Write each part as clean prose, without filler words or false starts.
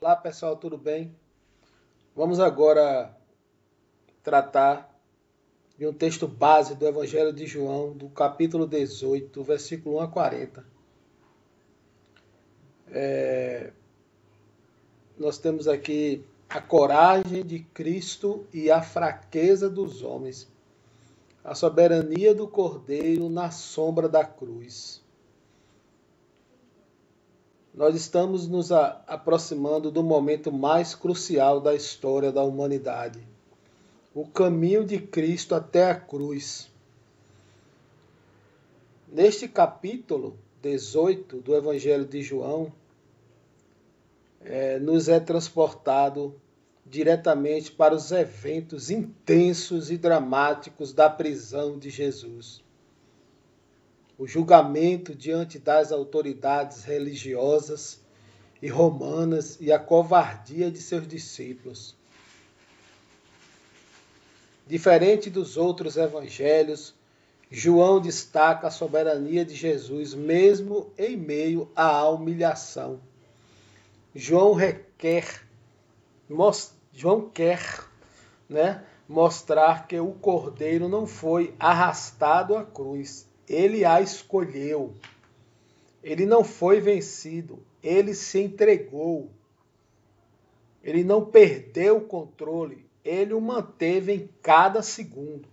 Olá pessoal, tudo bem? Vamos agora tratar de um texto base do Evangelho de João, do capítulo 18, versículo 1 a 40. Nós temos aqui a coragem de Cristo e a fraqueza dos homens, a soberania do Cordeiro na sombra da cruz. Nós estamos nos aproximando do momento mais crucial da história da humanidade, o caminho de Cristo até a cruz. Neste capítulo 18 do Evangelho de João, nos é transportado diretamente para os eventos intensos e dramáticos da prisão de Jesus. O julgamento diante das autoridades religiosas e romanas e a covardia de seus discípulos. Diferente dos outros evangelhos, João destaca a soberania de Jesus mesmo em meio à humilhação. João quer mostrar que o Cordeiro não foi arrastado à cruz, ele a escolheu. Ele não foi vencido, ele se entregou. Ele não perdeu o controle, ele o manteve em cada segundo.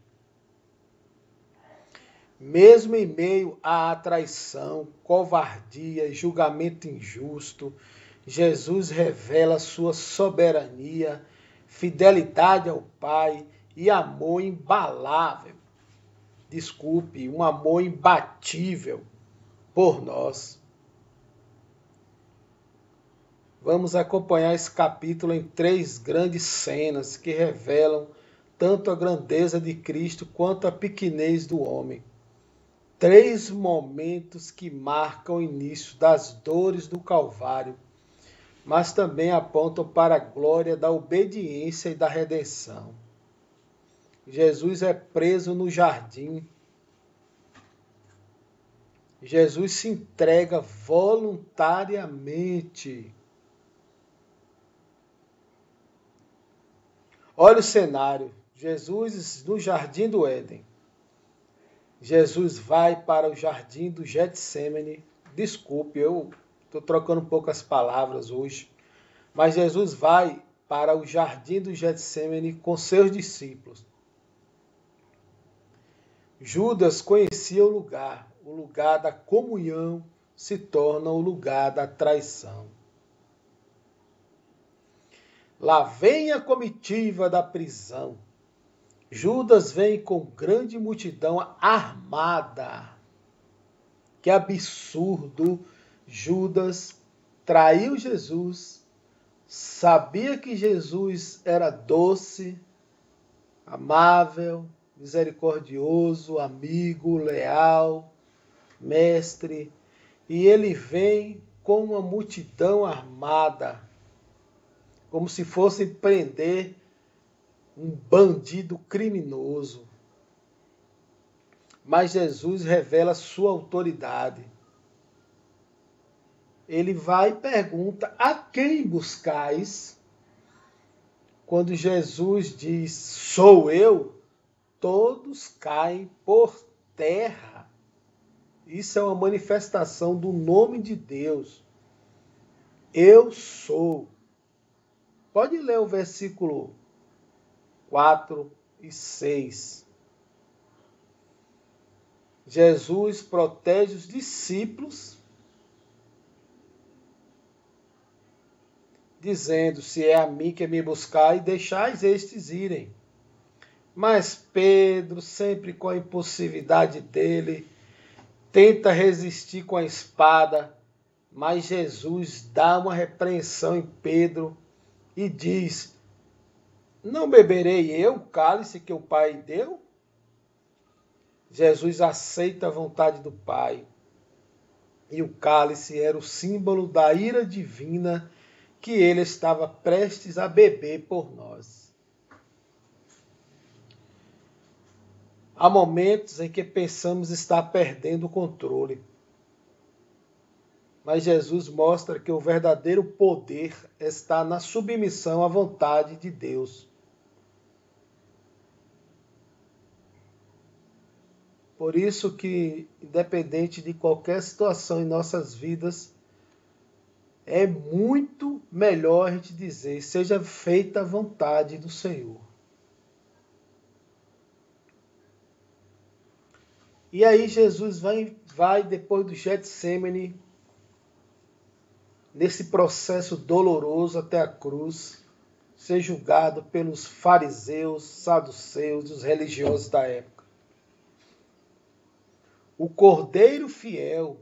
Mesmo em meio à traição, covardia e julgamento injusto, Jesus revela sua soberania, fidelidade ao Pai e amor imbalável. Um amor imbatível por nós. Vamos acompanhar esse capítulo em 3 grandes cenas que revelam tanto a grandeza de Cristo quanto a pequenez do homem. 3 momentos que marcam o início das dores do Calvário, mas também apontam para a glória da obediência e da redenção. Jesus é preso no jardim. Jesus se entrega voluntariamente. Olha o cenário. Jesus no jardim do Éden. Jesus vai para o jardim do Getsêmani. Desculpe, eu estou trocando um pouco as palavras hoje. Mas Jesus vai para o jardim do Getsêmani com seus discípulos. Judas conhecia o lugar da comunhão se torna o lugar da traição. Lá vem a comitiva da prisão. Judas vem com grande multidão armada. Que absurdo! Judas traiu Jesus, sabia que Jesus era doce, amável, misericordioso, amigo, leal, mestre, e ele vem com uma multidão armada, como se fosse prender um bandido criminoso. Mas Jesus revela sua autoridade. Ele vai e pergunta: a quem buscais? Quando Jesus diz: sou eu, todos caem por terra. Isso é uma manifestação do nome de Deus. Eu sou. Pode ler o versículo 4 e 6. Jesus protege os discípulos, dizendo: se é a mim que me buscai, deixais estes irem. Mas Pedro, sempre com a impulsividade dele, tenta resistir com a espada, mas Jesus dá uma repreensão em Pedro e diz: não beberei eu o cálice que o Pai deu? Jesus aceita a vontade do Pai. E o cálice era o símbolo da ira divina que ele estava prestes a beber por nós. Há momentos em que pensamos estar perdendo o controle. Mas Jesus mostra que o verdadeiro poder está na submissão à vontade de Deus. Por isso que, independente de qualquer situação em nossas vidas, é muito melhor a gente dizer, seja feita a vontade do Senhor. E aí Jesus vai depois do Getsêmani, nesse processo doloroso até a cruz, ser julgado pelos fariseus, saduceus, os religiosos da época. O cordeiro fiel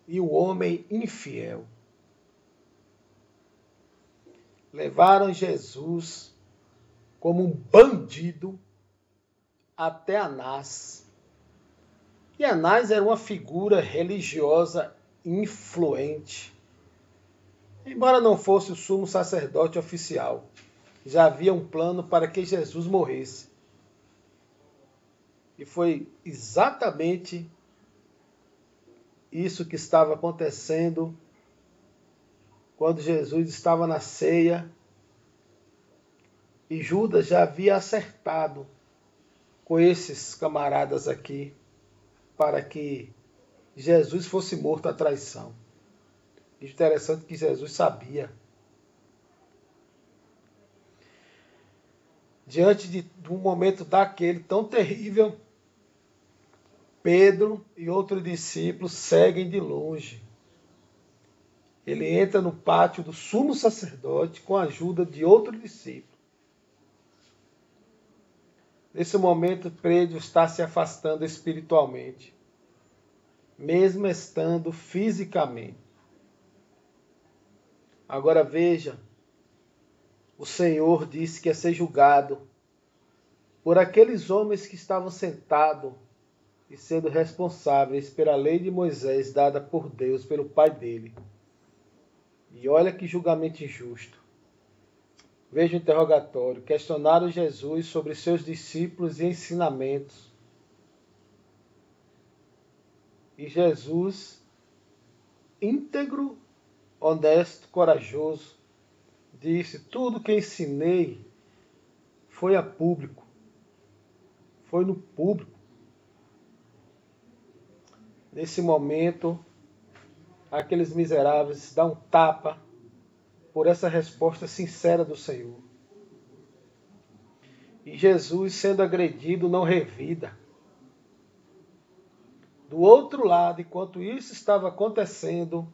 e o homem infiel levaram Jesus como um bandido até Anás. E Anás era uma figura religiosa influente. Embora não fosse o sumo sacerdote oficial, já havia um plano para que Jesus morresse. E foi exatamente isso que estava acontecendo quando Jesus estava na ceia e Judas já havia acertado com esses camaradas aqui para que Jesus fosse morto à traição. Interessante que Jesus sabia. Diante de um momento daquele tão terrível, Pedro e outros discípulos seguem de longe. Ele entra no pátio do sumo sacerdote com a ajuda de outro discípulo. Nesse momento, Pedro está se afastando espiritualmente, mesmo estando fisicamente. Agora veja, o Senhor disse que ia ser julgado por aqueles homens que estavam sentados e sendo responsáveis pela lei de Moisés dada por Deus, pelo pai dele. E olha que julgamento injusto. Veja o interrogatório. Questionaram Jesus sobre seus discípulos e ensinamentos. E Jesus, íntegro, honesto, corajoso, disse: tudo que ensinei foi a público. Foi no público. Nesse momento, aqueles miseráveis dão um tapa por essa resposta sincera do Senhor. E Jesus, sendo agredido, não revida. Do outro lado, enquanto isso estava acontecendo,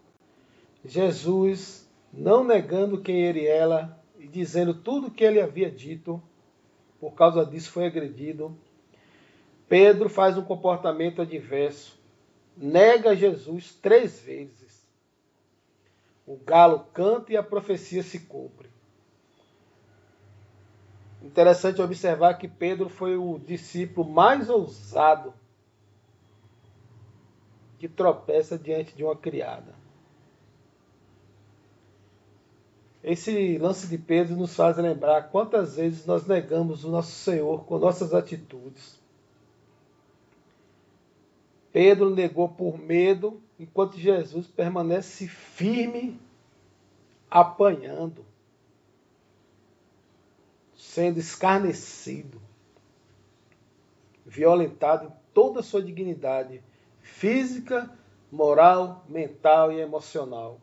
Jesus, não negando quem ele era e dizendo tudo o que ele havia dito, por causa disso foi agredido. Pedro faz um comportamento adverso, nega Jesus 3 vezes. O galo canta e a profecia se cumpre. Interessante observar que Pedro foi o discípulo mais ousado que tropeça diante de uma criada. Esse lance de Pedro nos faz lembrar quantas vezes nós negamos o nosso Senhor com nossas atitudes. Pedro negou por medo, enquanto Jesus permanece firme, apanhando, sendo escarnecido, violentado em toda a sua dignidade física, moral, mental e emocional.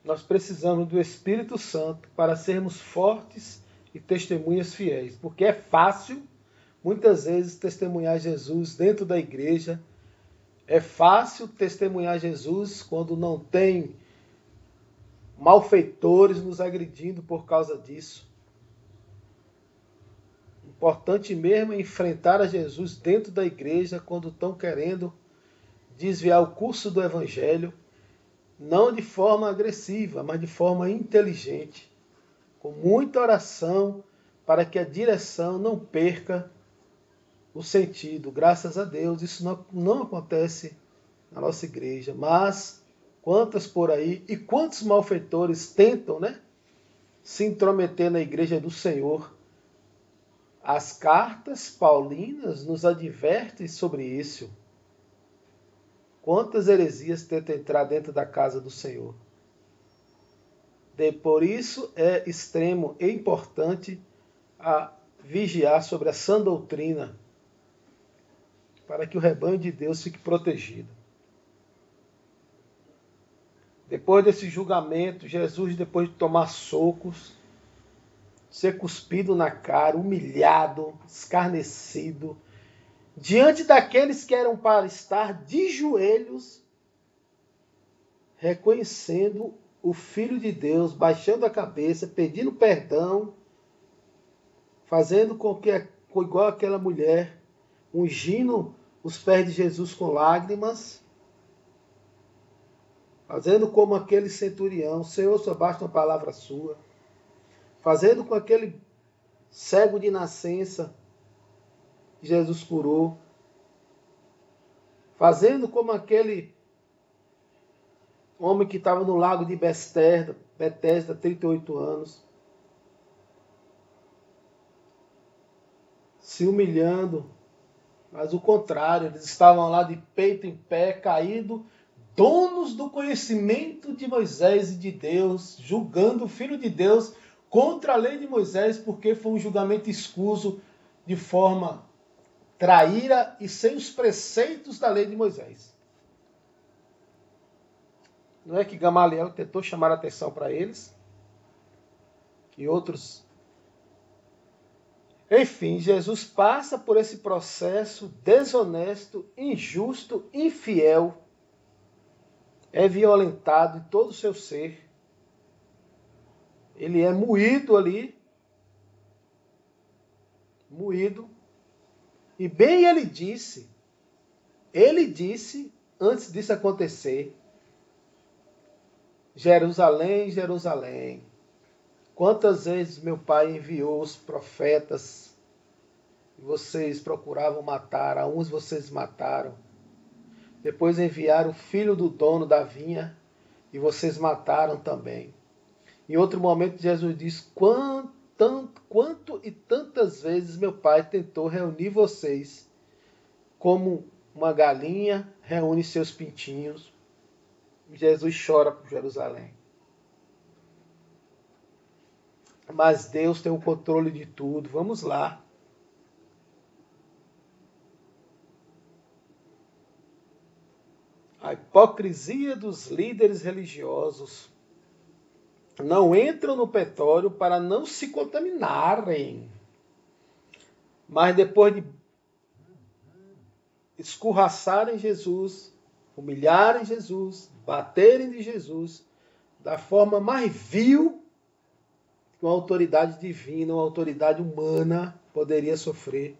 Nós precisamos do Espírito Santo para sermos fortes e testemunhas fiéis, porque é fácil, muitas vezes, testemunhar Jesus dentro da igreja. É fácil testemunhar Jesus quando não tem malfeitores nos agredindo por causa disso. Importante mesmo é enfrentar a Jesus dentro da igreja quando estão querendo desviar o curso do Evangelho, não de forma agressiva, mas de forma inteligente, com muita oração para que a direção não perca o sentido. Graças a Deus, isso não acontece na nossa igreja, mas quantas por aí e quantos malfeitores tentam, se intrometer na igreja do Senhor. As cartas paulinas nos advertem sobre isso. Quantas heresias tentam entrar dentro da casa do Senhor? Por isso é extremo e importante a vigiar sobre a sã doutrina, para que o rebanho de Deus fique protegido. Depois desse julgamento, Jesus, depois de tomar socos, ser cuspido na cara, humilhado, escarnecido, diante daqueles que eram para estar de joelhos, reconhecendo o Filho de Deus, baixando a cabeça, pedindo perdão, fazendo com que, igual aquela mulher, ungindo os pés de Jesus com lágrimas, fazendo como aquele centurião, Senhor, só basta uma palavra sua, fazendo com aquele cego de nascença que Jesus curou, fazendo como aquele homem que estava no lago de Betesda, 38 anos, se humilhando, mas o contrário, eles estavam lá de peito em pé, caído, donos do conhecimento de Moisés e de Deus, julgando o Filho de Deus contra a lei de Moisés, porque foi um julgamento escuso, de forma traíra e sem os preceitos da lei de Moisés. Não é que Gamaliel tentou chamar a atenção para eles? E outros. Enfim, Jesus passa por esse processo desonesto, injusto, infiel. É violentado em todo o seu ser. Ele é moído ali. Moído. E bem ele disse antes disso acontecer, Jerusalém, Jerusalém, quantas vezes meu pai enviou os profetas e vocês procuravam matar, a uns vocês mataram. Depois enviaram o filho do dono da vinha e vocês mataram também. Em outro momento Jesus diz, quanto e tantas vezes meu pai tentou reunir vocês, como uma galinha reúne seus pintinhos. Jesus chora por Jerusalém. Mas Deus tem o controle de tudo. Vamos lá. A hipocrisia dos líderes religiosos. Não entram no petróleo para não se contaminarem. Mas depois de escorraçarem Jesus, humilharem Jesus, baterem de Jesus, da forma mais vil que uma autoridade divina, uma autoridade humana poderia sofrer.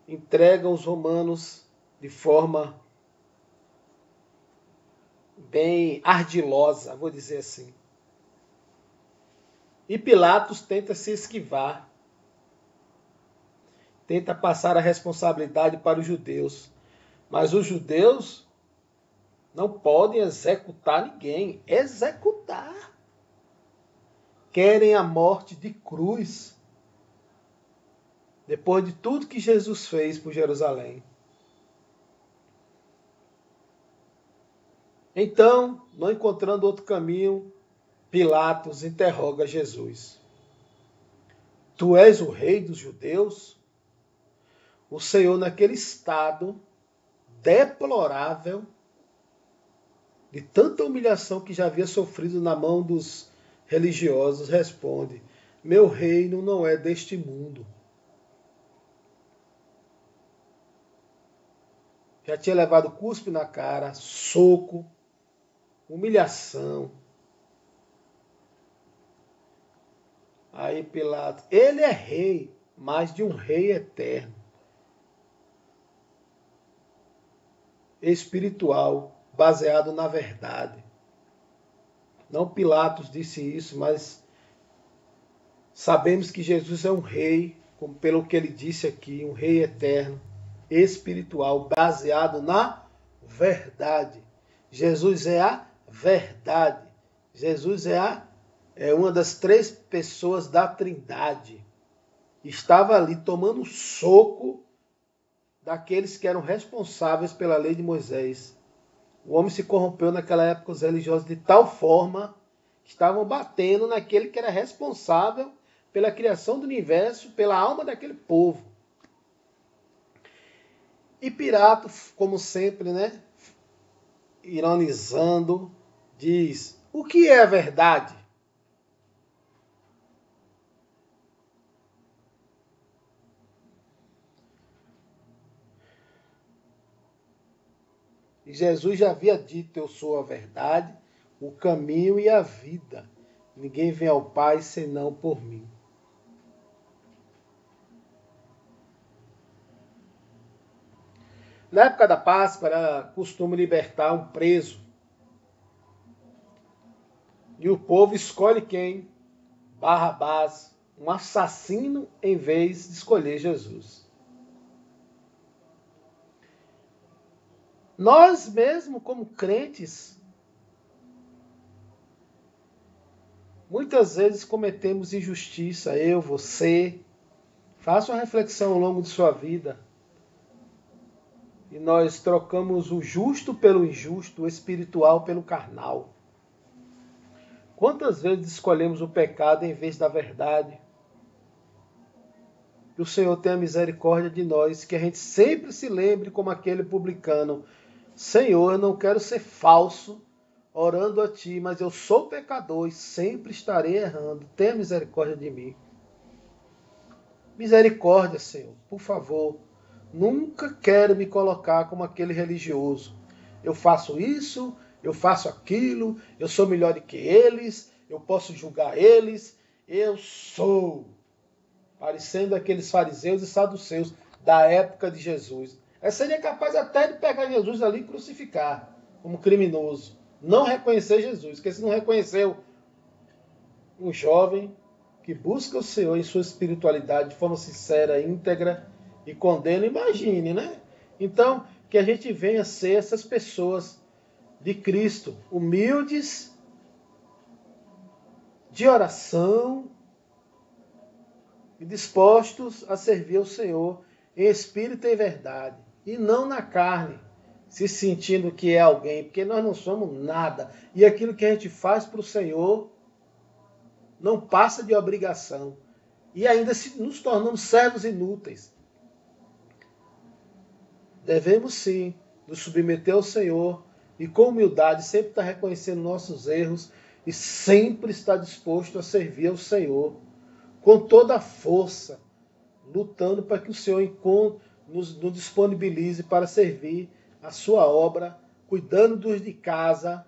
Entregam os romanos de forma bem ardilosa, vou dizer assim. E Pilatos tenta se esquivar. Tenta passar a responsabilidade para os judeus. Mas os judeus não podem executar ninguém. Executar. Querem a morte de cruz. Depois de tudo que Jesus fez por Jerusalém. Então, não encontrando outro caminho, Pilatos interroga Jesus. Tu és o rei dos judeus? O Senhor, naquele estado deplorável, de tanta humilhação que já havia sofrido na mão dos religiosos, responde, meu reino não é deste mundo. Já tinha levado cuspe na cara, soco, humilhação. Aí Pilatos, ele é rei, mas de um rei eterno. Espiritual, baseado na verdade. Não Pilatos disse isso, mas sabemos que Jesus é um rei, como pelo que ele disse aqui, um rei eterno, espiritual, baseado na verdade. Jesus é a verdade. Jesus é uma das três pessoas da Trindade. Estava ali tomando soco daqueles que eram responsáveis pela lei de Moisés. O homem se corrompeu naquela época, os religiosos, de tal forma que estavam batendo naquele que era responsável pela criação do universo, pela alma daquele povo. E Pilato, como sempre, né, ironizando, diz: o que é a verdade? E Jesus já havia dito: eu sou a verdade, o caminho e a vida. Ninguém vem ao Pai senão por mim. Na época da Páscoa era costume libertar um preso. E o povo escolhe quem? Barrabás, um assassino, em vez de escolher Jesus. Nós mesmo, como crentes, muitas vezes cometemos injustiça, eu, você. Faça uma reflexão ao longo de sua vida. E nós trocamos o justo pelo injusto, o espiritual pelo carnal. Quantas vezes escolhemos o pecado em vez da verdade? Que o Senhor tenha misericórdia de nós, que a gente sempre se lembre como aquele publicano: Senhor, eu não quero ser falso orando a Ti, mas eu sou pecador e sempre estarei errando. Tenha misericórdia de mim. Misericórdia, Senhor, por favor. Nunca quero me colocar como aquele religioso. Eu faço isso, eu faço aquilo, eu sou melhor do que eles, eu posso julgar eles. Eu sou. Parecendo aqueles fariseus e saduceus da época de Jesus. Seria capaz até de pegar Jesus ali e crucificar como criminoso. Não reconhecer Jesus. Porque se não reconheceu um jovem que busca o Senhor em sua espiritualidade de forma sincera, íntegra e condena, imagine, né? Então, que a gente venha ser essas pessoas de Cristo, humildes, de oração e dispostos a servir ao Senhor em espírito e verdade, e não na carne, se sentindo que é alguém, porque nós não somos nada. E aquilo que a gente faz para o Senhor não passa de obrigação. E ainda nos tornamos servos inúteis. Devemos sim nos submeter ao Senhor e com humildade sempre estar reconhecendo nossos erros e sempre estar disposto a servir ao Senhor com toda a força, lutando para que o Senhor nos disponibilize para servir a sua obra, cuidando dos de casa,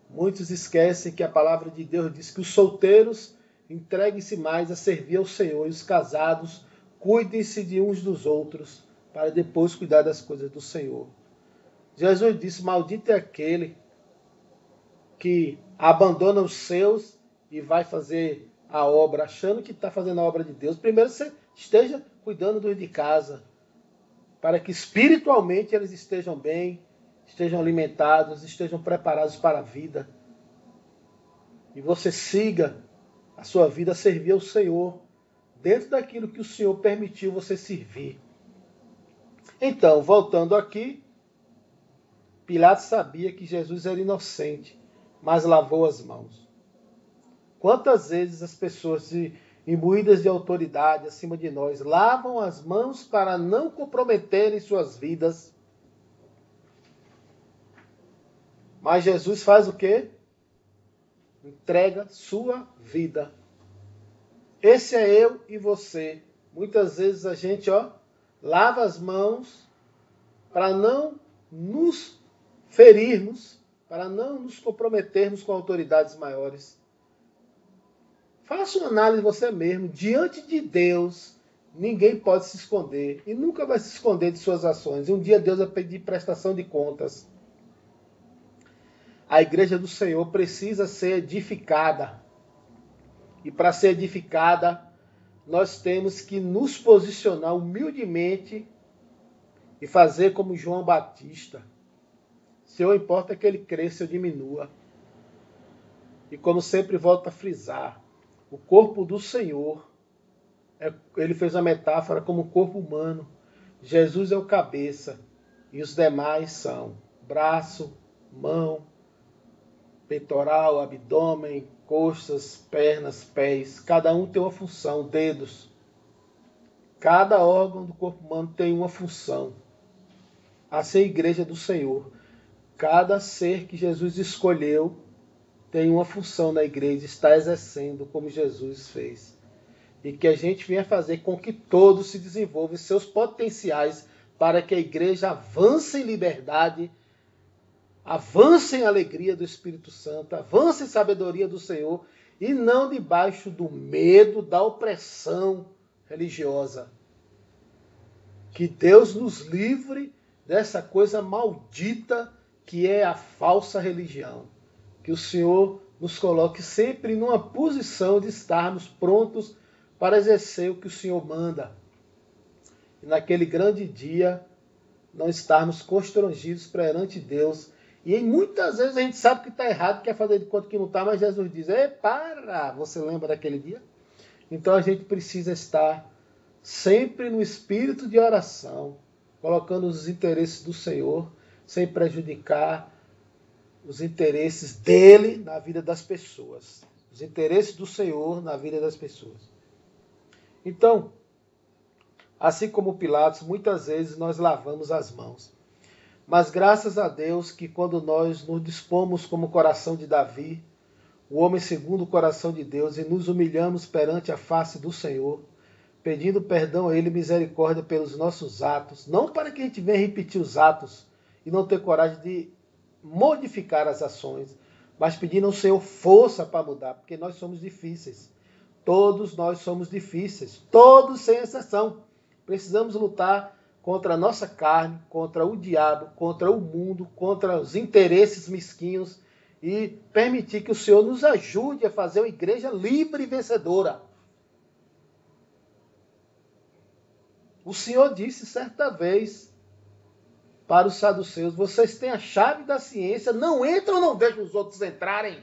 Muitos esquecem que a palavra de Deus diz que os solteiros entreguem-se mais a servir ao Senhor e os casados cuidem-se de uns dos outros para depois cuidar das coisas do Senhor. Jesus disse: maldito é aquele que abandona os seus e vai fazer a obra achando que está fazendo a obra de Deus. Primeiro você esteja cuidando dos de casa, para que espiritualmente eles estejam bem, estejam alimentados, estejam preparados para a vida. E você siga a sua vida a servir ao Senhor, dentro daquilo que o Senhor permitiu você servir. Então, voltando aqui, Pilatos sabia que Jesus era inocente, mas lavou as mãos. Quantas vezes as pessoas imbuídas de autoridade acima de nós lavam as mãos para não comprometerem suas vidas? Mas Jesus faz o quê? Entrega sua vida. Esse é eu e você. Muitas vezes a gente lava as mãos para não nos ferirmos, para não nos comprometermos com autoridades maiores. Faça uma análise você mesmo. Diante de Deus, ninguém pode se esconder e nunca vai se esconder de suas ações. E um dia Deus vai pedir prestação de contas. A igreja do Senhor precisa ser edificada. E para ser edificada, nós temos que nos posicionar humildemente e fazer como João Batista. Senhor, importa que ele cresça ou diminua. E como sempre volto a frisar, o corpo do Senhor Ele fez uma metáfora como o corpo humano. Jesus é o cabeça e os demais são braço, mão, peitoral, abdômen, costas, pernas, pés. Cada um tem uma função, dedos. Cada órgão do corpo humano tem uma função. Assim é a igreja do Senhor. Cada ser que Jesus escolheu tem uma função na igreja, está exercendo como Jesus fez. E que a gente venha fazer com que todos se desenvolvam em seus potenciais para que a igreja avance em liberdade, avance em alegria do Espírito Santo, avance em sabedoria do Senhor e não debaixo do medo, da opressão religiosa. Que Deus nos livre dessa coisa maldita que é a falsa religião. Que o Senhor nos coloque sempre numa posição de estarmos prontos para exercer o que o Senhor manda. E naquele grande dia, não estarmos constrangidos perante Deus. E muitas vezes a gente sabe que está errado, quer fazer de conta que não está, mas Jesus diz, para, você lembra daquele dia? Então a gente precisa estar sempre no espírito de oração, colocando os interesses do Senhor, sem prejudicar os interesses dele na vida das pessoas. Os interesses do Senhor na vida das pessoas. Então, assim como Pilatos, muitas vezes nós lavamos as mãos. Mas graças a Deus que quando nós nos dispomos como o coração de Davi, o homem segundo o coração de Deus, e nos humilhamos perante a face do Senhor, pedindo perdão a Ele, misericórdia pelos nossos atos, não para que a gente venha repetir os atos e não ter coragem de modificar as ações, mas pedindo ao Senhor força para mudar, porque nós somos difíceis. Todos nós somos difíceis, todos sem exceção. Precisamos lutar contra a nossa carne, contra o diabo, contra o mundo, contra os interesses mesquinhos e permitir que o Senhor nos ajude a fazer uma igreja livre e vencedora. O Senhor disse certa vez para os saduceus, vocês têm a chave da ciência, não entram ou não deixam os outros entrarem.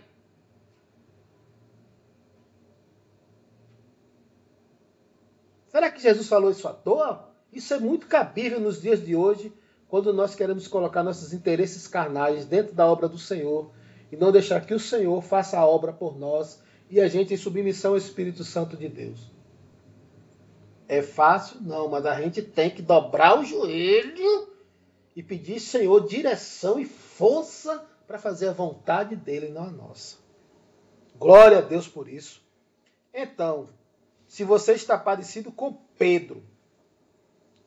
Será que Jesus falou isso à toa? Isso é muito cabível nos dias de hoje, quando nós queremos colocar nossos interesses carnais dentro da obra do Senhor e não deixar que o Senhor faça a obra por nós e a gente em submissão ao Espírito Santo de Deus. É fácil? Não, mas a gente tem que dobrar o joelho e pedir, Senhor, direção e força para fazer a vontade dele e não a nossa. Glória a Deus por isso. Então, se você está parecido com Pedro,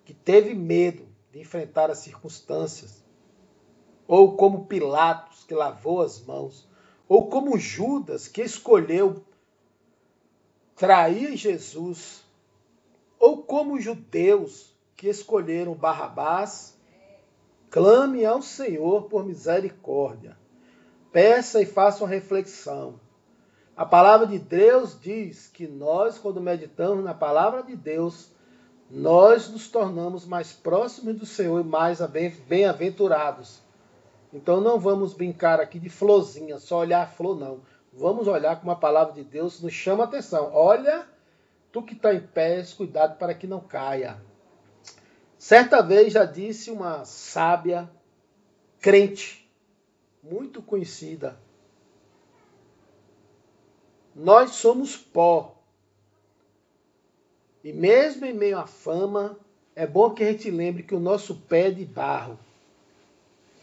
que teve medo de enfrentar as circunstâncias, ou como Pilatos, que lavou as mãos, ou como Judas, que escolheu trair Jesus, ou como os judeus, que escolheram Barrabás, clame ao Senhor por misericórdia. Peça e faça uma reflexão. A palavra de Deus diz que nós, quando meditamos na palavra de Deus, nós nos tornamos mais próximos do Senhor e mais bem-aventurados. Então não vamos brincar aqui de florzinha, só olhar a flor, não. Vamos olhar como a palavra de Deus nos chama a atenção. Olha, tu que está em pés, cuidado para que não caia. Certa vez já disse uma sábia crente, muito conhecida, nós somos pó. E mesmo em meio à fama, é bom que a gente lembre que o nosso pé é de barro.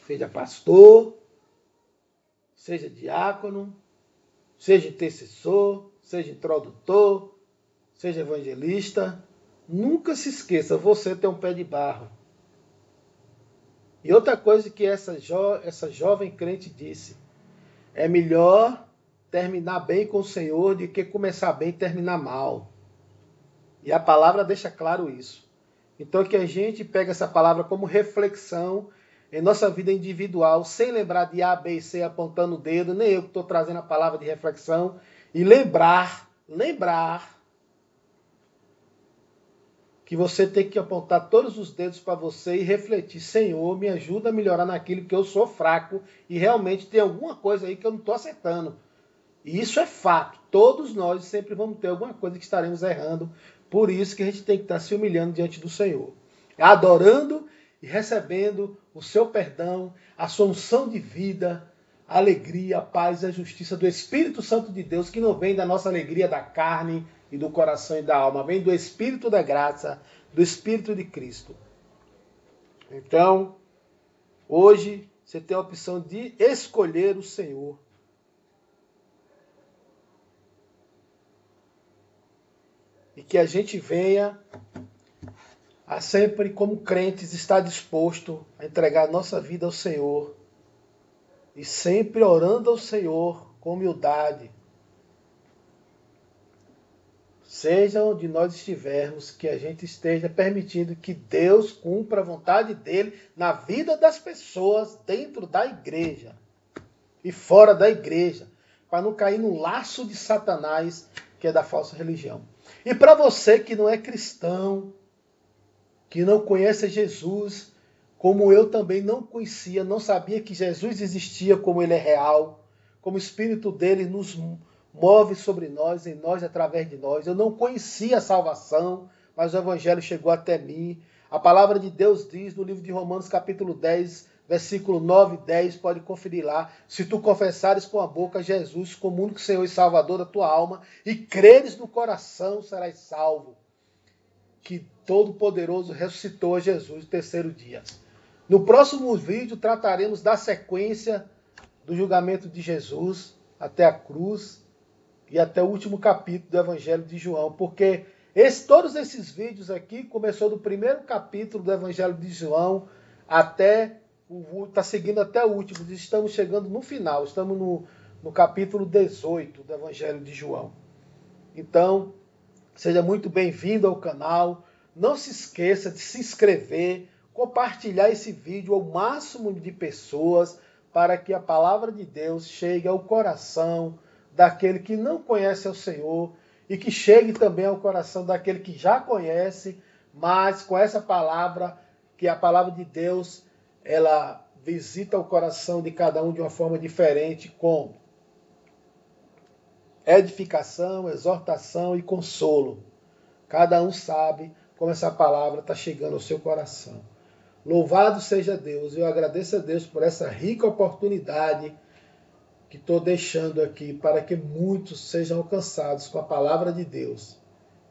Seja pastor, seja diácono, seja intercessor, seja introdutor, seja evangelista. Nunca se esqueça, você tem um pé de barro. E outra coisa que essa jovem crente disse, é melhor terminar bem com o Senhor do que começar bem e terminar mal. E a palavra deixa claro isso. Então que a gente pega essa palavra como reflexão em nossa vida individual, sem lembrar de A, B e C apontando o dedo, nem eu que estou trazendo a palavra de reflexão, e lembrar que você tem que apontar todos os dedos para você e refletir, Senhor, me ajuda a melhorar naquilo que eu sou fraco e realmente tem alguma coisa aí que eu não estou acertando. E isso é fato. Todos nós sempre vamos ter alguma coisa que estaremos errando, Por isso que a gente tem que estar se humilhando diante do Senhor, adorando e recebendo o seu perdão, a sua unção de vida, a alegria, a paz e a justiça do Espírito Santo de Deus, que não vem da nossa alegria da carne e do coração e da alma, vem do Espírito da graça, do Espírito de Cristo. Então, hoje você tem a opção de escolher o Senhor. E que a gente venha a sempre, como crentes, estar disposto a entregar a nossa vida ao Senhor. E sempre orando ao Senhor com humildade. Seja onde nós estivermos, que a gente esteja permitindo que Deus cumpra a vontade dele na vida das pessoas dentro da igreja e fora da igreja, para não cair no laço de Satanás, que é da falsa religião. E para você que não é cristão, que não conhece Jesus, como eu também não conhecia, não sabia que Jesus existia como ele é real, como o Espírito dele nos move sobre nós, em nós, através de nós. Eu não conhecia a salvação, mas o Evangelho chegou até mim. A palavra de Deus diz no livro de Romanos, capítulo 10, versículo 9 e 10, pode conferir lá. Se tu confessares com a boca Jesus como único Senhor e Salvador da tua alma, e creres no coração, serás salvo. Que Todo-Poderoso ressuscitou a Jesus no terceiro dia. No próximo vídeo trataremos da sequência do julgamento de Jesus até a cruz e até o último capítulo do Evangelho de João, porque todos esses vídeos aqui começou do primeiro capítulo do Evangelho de João até está seguindo até o último. Estamos chegando no final, estamos no capítulo 18 do Evangelho de João. Então, seja muito bem-vindo ao canal. Não se esqueça de se inscrever, compartilhar esse vídeo ao máximo de pessoas para que a palavra de Deus chegue ao coração daquele que não conhece o Senhor e que chegue também ao coração daquele que já conhece, mas com essa palavra, que a palavra de Deus, ela visita o coração de cada um de uma forma diferente, com edificação, exortação e consolo. Cada um sabe como essa palavra está chegando ao seu coração. Louvado seja Deus. Eu agradeço a Deus por essa rica oportunidade que estou deixando aqui para que muitos sejam alcançados com a palavra de Deus.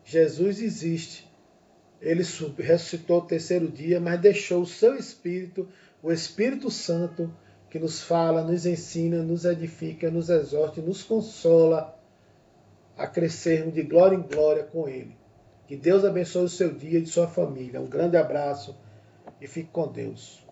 Jesus existe. Ele ressuscitou o terceiro dia, mas deixou o seu Espírito, o Espírito Santo, que nos fala, nos ensina, nos edifica, nos exorta e nos consola a crescermos de glória em glória com Ele. Que Deus abençoe o seu dia e de sua família. Um grande abraço e fique com Deus.